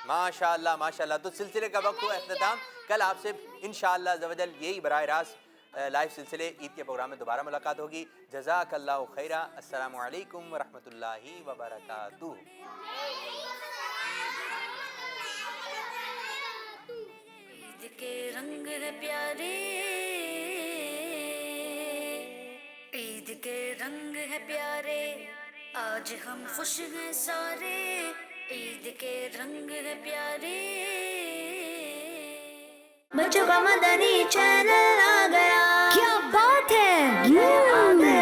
Speaker 2: माशाअल्लाह माशाअल्लाह। तो सिलसिले का वक्त हुआ इख्तिताम। कल आपसे इंशाअल्लाह अज़्ज़वजल यही बराह रास्त लाइव सिलसिले ईद के प्रोग्राम में दोबारा मुलाकात होगी। जज़ाकल्लाहु खैरा। अस्सलामु अलैकुम व रहमतुल्लाहि व बरकातुहू।
Speaker 1: ईद के रंग है प्यारे, ईद के रंग है प्यारे, आज हम खुश हैं सारे। ईद के रंग है प्यारे। बच्चों का मदनी चैनल आ गया, क्या बात है, ये आ गया।